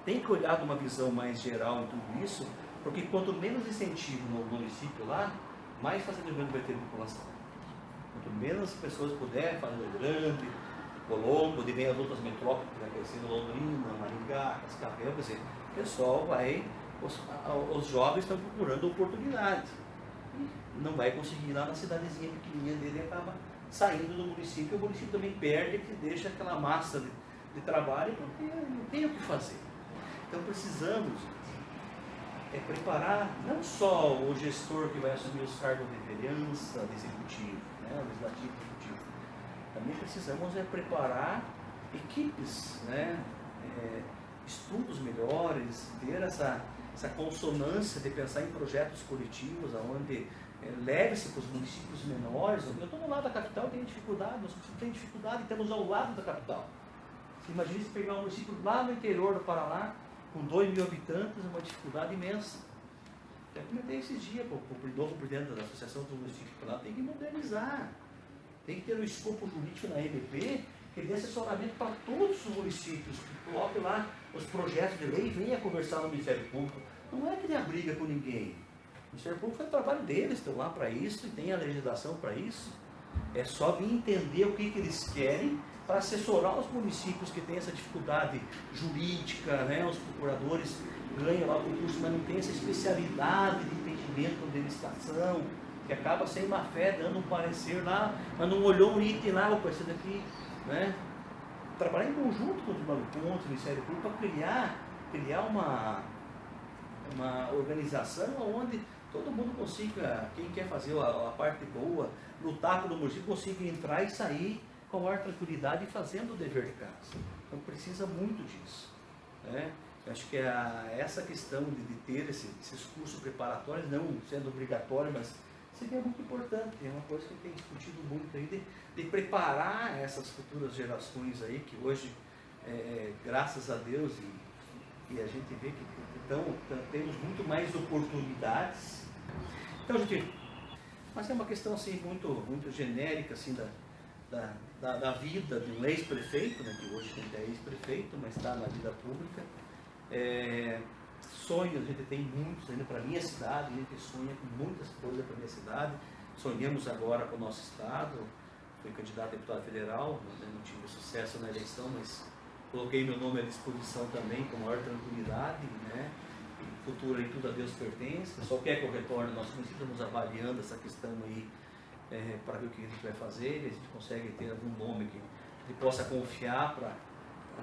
tem que olhar de uma visão mais geral em tudo isso, porque quanto menos incentivo no município lá, mais fazendamento vai ter população. Quanto menos pessoas puderem fazer grande, Colombo, de vem as outras metrópoles, que vai crescendo, Londrina, Maringá, Cascavel, quer dizer, o pessoal vai, os jovens estão procurando oportunidade. Não vai conseguir ir lá na cidadezinha pequenininha dele e acaba saindo do município, o município também perde, que deixa aquela massa de trabalho, porque não tem o que fazer. Então precisamos preparar não só o gestor que vai assumir os cargos de vereança, de executivo, né, legislativo, executivo. Também precisamos preparar equipes, né, estudos melhores, ter essa consonância de pensar em projetos coletivos, onde leve-se para os municípios menores. Eu estou no lado da capital, tenho dificuldade, nós temos dificuldade, estamos ao lado da capital. Imagine se pegar um município lá no interior do Paraná, com 2.000 habitantes, uma dificuldade imensa. Já comentei esses dias, o novo presidente da Associação dos Municípios do Paraná tem que modernizar. Tem que ter um escopo jurídico na MP que dê assessoramento para todos os municípios, que coloque lá os projetos de lei e venha conversar no Ministério Público. Não é que tenha briga com ninguém. O Ministério Público faz o trabalho deles, estão lá para isso e tem a legislação para isso. É só vir entender o que eles querem para assessorar os municípios que têm essa dificuldade jurídica, né? Os procuradores ganham lá o concurso, mas não tem essa especialidade de entendimento de licitação, que acaba sem má fé, dando um parecer lá, mas não olhou um item lá, opa, esse daqui, né? Trabalhar em conjunto com os malucos, o Ministério Público, para criar uma organização onde todo mundo consiga, quem quer fazer a parte boa, lutar pelo município, consiga entrar e sair com a maior tranquilidade e fazendo o dever de casa. Então precisa muito disso. Né? Eu acho que essa questão de ter esses cursos preparatórios, não sendo obrigatório, mas seria muito importante. É uma coisa que tem discutido muito aí, de preparar essas futuras gerações aí, que hoje, graças a Deus, e a gente vê que temos muito mais oportunidades. Então, gente, mas é uma questão assim, muito genérica assim, da vida de um ex-prefeito, né, que hoje ainda é ex-prefeito, mas está na vida pública. Sonhos, a gente tem muitos ainda para a minha cidade, a gente sonha com muitas coisas para a minha cidade. Sonhamos agora com o nosso estado. Fui candidato a deputado federal, não tive sucesso na eleição, mas coloquei meu nome à disposição também com maior tranquilidade, né? E futuro aí tudo a Deus pertence. Só quer que eu retorne ao nosso município, estamos avaliando essa questão aí para ver o que a gente vai fazer, a gente consegue ter algum nome que ele possa confiar para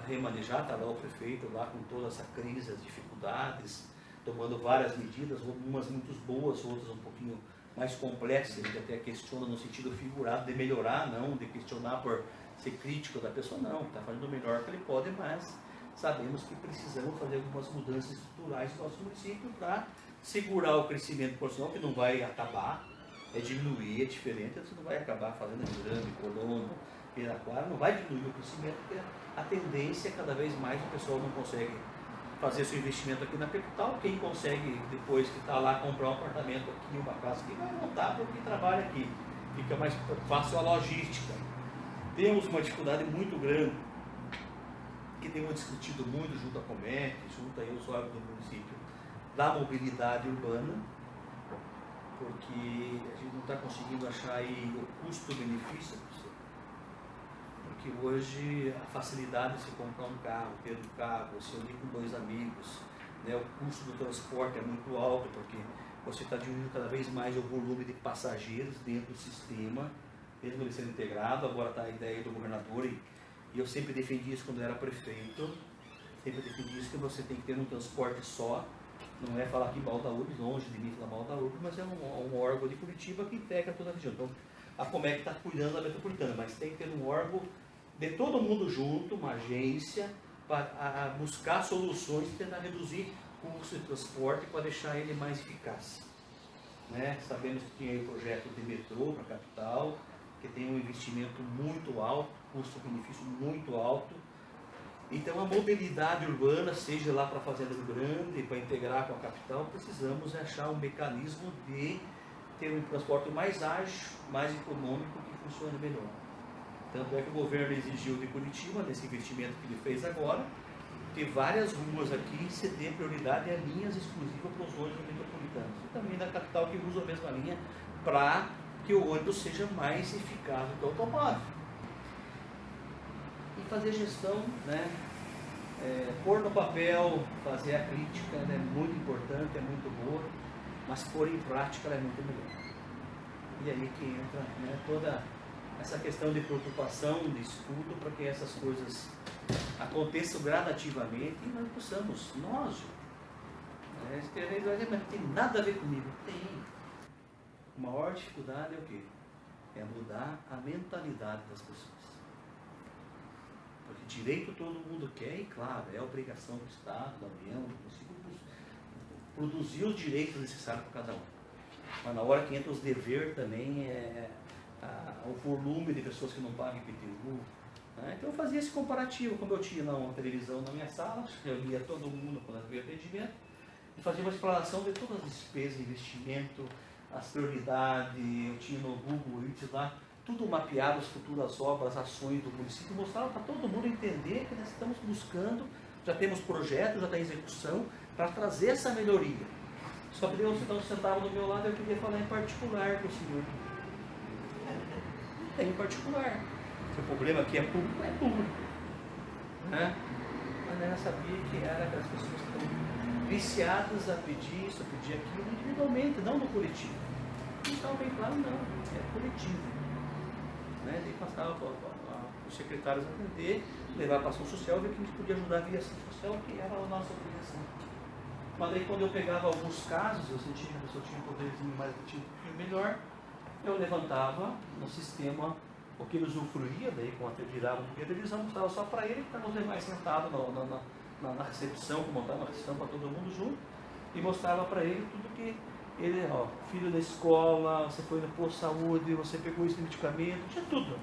remanejar. Está lá o prefeito lá com toda essa crise, as dificuldades, tomando várias medidas, umas muito boas, outras um pouquinho mais complexas. A gente até questiona no sentido figurado de melhorar, não de questionar por ser crítico da pessoa, não, está fazendo o melhor que ele pode, mas sabemos que precisamos fazer algumas mudanças estruturais no nosso município para segurar o crescimento profissional, que não vai acabar, é diminuir, é diferente, você não vai acabar fazendo Grande, Colombo, Piraquara, não vai diminuir o crescimento, porque a tendência é cada vez mais o pessoal não consegue fazer seu investimento aqui na capital. Quem consegue, depois que está lá, comprar um apartamento aqui, uma casa aqui, vai montar porque trabalha aqui, fica mais fácil a logística. Temos uma dificuldade muito grande, que temos discutido muito junto à Comec, junto aí aos órgãos do município, da mobilidade urbana, porque a gente não está conseguindo achar aí o custo-benefício, porque hoje a facilidade de se comprar um carro, ter um carro, se unir com dois amigos, né, o custo do transporte é muito alto, porque você está diminuindo cada vez mais o volume de passageiros dentro do sistema, mesmo ele sendo integrado. Agora está a ideia do governador, e eu sempre defendi isso quando era prefeito, sempre defendi isso, que você tem que ter um transporte só. Não é falar aqui mal da URB, longe de mim falar mal da URB, mas é um órgão de Curitiba que integra toda a região. Então, a Comec está cuidando da metropolitana, mas tem que ter um órgão de todo mundo junto, uma agência, para buscar soluções e tentar reduzir o custo de transporte para deixar ele mais eficaz. Né? Sabemos que tem aí o projeto de metrô para a capital, que tem um investimento muito alto, custo-benefício muito alto. Então, a mobilidade urbana, seja lá para a Fazenda do Grande, para integrar com a capital, precisamos achar um mecanismo de ter um transporte mais ágil, mais econômico, que funcione melhor. Tanto é que o governo exigiu de Curitiba, nesse investimento que ele fez agora, ter várias ruas aqui se dê prioridade a linhas exclusivas para os ônibus metropolitanos. E também da capital, que usa a mesma linha, para que o ônibus seja mais eficaz do que o automóvel. E fazer gestão, né? Pôr no papel, fazer a crítica, é muito importante, é muito boa, mas pôr em prática é muito melhor. E aí que entra, né, toda essa questão de preocupação, de estudo, para que essas coisas aconteçam gradativamente e nós possamos, nós, mas não tem nada a ver comigo. Tem. A maior dificuldade é o quê? É mudar a mentalidade das pessoas. Porque direito todo mundo quer, e claro, é obrigação do Estado, da União, do município, produzir os direitos necessários para cada um. Mas na hora que entra os deveres também, o volume de pessoas que não pagam IPTU, Né? Então eu fazia esse comparativo, como eu tinha uma televisão na minha sala, reunia todo mundo quando havia atendimento, e fazia uma explanação de todas as despesas, investimento, as prioridades, eu tinha no Google Earth lá, tudo mapeado, as futuras obras, ações do município, mostrava para todo mundo entender que nós estamos buscando, já temos projetos, já está em execução, para trazer essa melhoria. Só que Deus então sentava do meu lado e eu queria falar em particular com o senhor. Não tem em particular. Se o problema aqui é público, é público. Né? Mas ela sabia que era aquelas pessoas que estão viciadas a pedir isso, a pedir aquilo individualmente, não no coletivo. Não estava bem claro, não. É coletivo. Né? Daí passava para os secretários atender, levar para a ação social, ver que a gente podia ajudar via ação social, que era a nossa obrigação. Mas aí quando eu pegava alguns casos, eu sentia que a pessoa tinha um poderzinho mais ativo, melhor, eu levantava no sistema o que ele usufruía, daí quando eu virava a televisão, mostrava só para ele, que estavam os demais sentados na recepção, montava uma recepção para todo mundo junto, e mostrava para ele tudo que ele, ó, filho da escola, você foi no posto de saúde, você pegou esse medicamento, tinha tudo.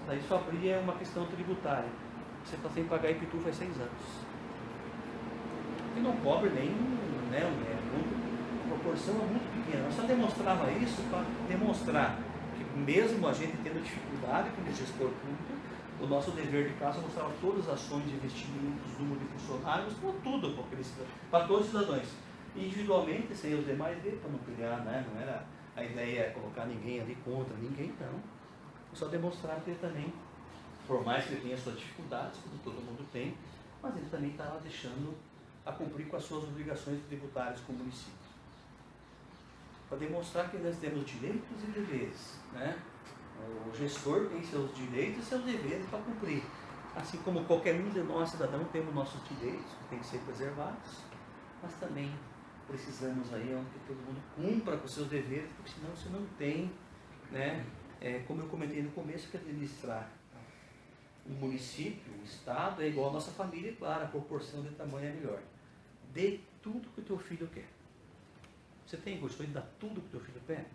Daí só abria uma questão tributária. Você está sem pagar IPTU faz 6 anos. E não cobre nem, né, a proporção é muito pequena. Eu só demonstrava isso para demonstrar que mesmo a gente tendo dificuldade como gestor público, o nosso dever de casa mostrava todas as ações de investimentos, número de funcionários, tudo para todos os cidadãos. Individualmente, sem os demais ver, para não criar, né, não era a ideia colocar ninguém ali contra ninguém, não. Eu só demonstrar que ele também, por mais que ele tenha suas dificuldades, como todo mundo tem, mas ele também estava deixando a cumprir com as suas obrigações tributárias com o município. Para demonstrar que nós temos direitos e deveres. Né? O gestor tem seus direitos e seus deveres para cumprir. Assim como qualquer um de nós, cidadãos, temos nossos direitos, que têm que ser preservados, mas também precisamos aí onde todo mundo cumpra com seus deveres, porque senão você não tem, né, como eu comentei no começo, que administrar o município, o estado, é igual a nossa família, e claro, a proporção de tamanho é melhor. Dê tudo que o teu filho quer. Você tem condições de dar tudo que o teu filho pede?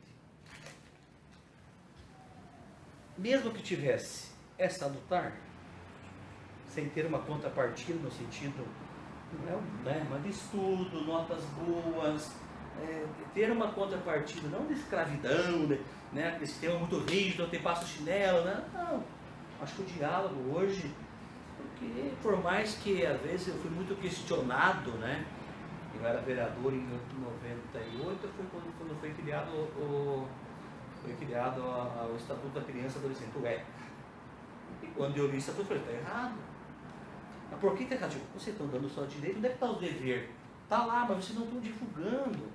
Mesmo que tivesse, é salutar, sem ter uma contrapartida no sentido, né, mas de estudo, notas boas, ter uma contrapartida, não de escravidão, né, aquele sistema muito rígido, eu te passo chinelo, né? Não. Acho que o diálogo hoje, porque por mais que às vezes eu fui muito questionado, né? Eu era vereador em 98, foi quando foi criado o Estatuto da Criança e Adolescente, o ECA. E quando eu li o Estatuto, eu falei, está errado. Mas por que está errado? Vocês estão dando só direito, onde é que está o dever? Está lá, mas vocês não estão divulgando.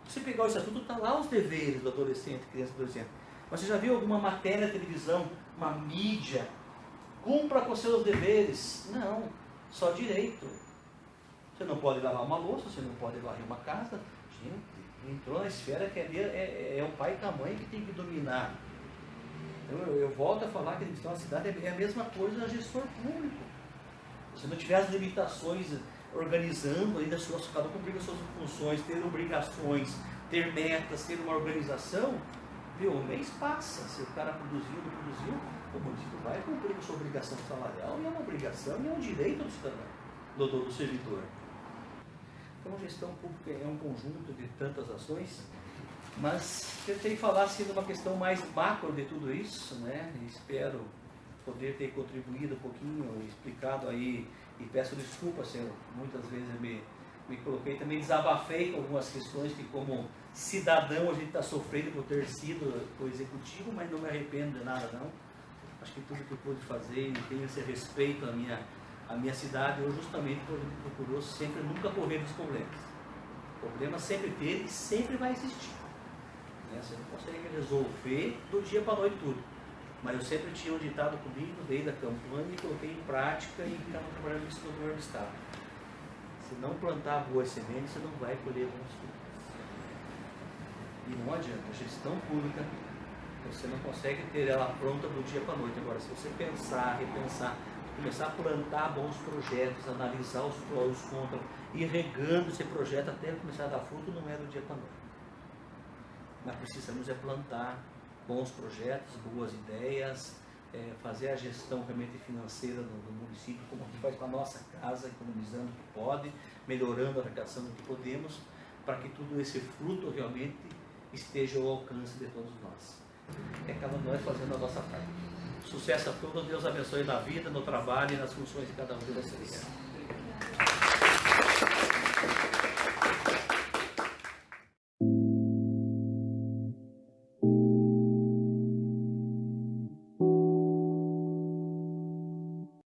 Se você pegar o Estatuto, está lá os deveres do adolescente, criança e adolescente. Mas você já viu alguma matéria na televisão, uma mídia, cumpra com seus deveres? Não, só direito. Você não pode lavar uma louça, você não pode varrer uma casa. Gente, entrou na esfera que é o pai e a mãe que tem que dominar. Então eu volto a falar que a cidade é a mesma coisa a gestor público. Se não tiver as limitações organizando, ainda cada um cumprir as suas funções, ter obrigações, ter metas, ter uma organização, viu, o mês passa, se o cara produziu, não produziu, o município vai cumprir com sua obrigação salarial, e é uma obrigação e é um direito do cidadão, do servidor. Então a gestão pública é um conjunto de tantas ações, mas tentei falar assim de uma questão mais macro de tudo isso, né? E espero poder ter contribuído um pouquinho, explicado aí, e peço desculpas se eu muitas vezes me coloquei, também desabafei com algumas questões que como cidadão a gente está sofrendo por ter sido o executivo, mas não me arrependo de nada não. Acho que tudo que eu pude fazer e tenho esse respeito à minha cidade, eu justamente procurou sempre nunca correr dos problemas. O problema sempre teve e sempre vai existir. Né? Você não consegue resolver do dia para a noite tudo. Mas eu sempre tinha um ditado comigo desde a campanha e coloquei em prática e estava trabalhando nisso no governo do estado. Se não plantar boas sementes, você não vai colher bons frutos. E não adianta, a gestão pública, você não consegue ter ela pronta do dia para a noite. Agora, se você pensar, repensar, começar a plantar bons projetos, analisar os prós, os contras, e regando esse projeto até começar a dar fruto, não é do dia para a noite. Mas precisamos plantar bons projetos, boas ideias, fazer a gestão realmente financeira do município, como a gente faz com a nossa casa, economizando o que pode, melhorando a arrecadação do que podemos, para que tudo esse fruto realmente esteja ao alcance de todos nós. Cada um de nós fazendo a nossa parte. Sucesso a todos, Deus abençoe na vida, no trabalho e nas funções de cada um de vocês.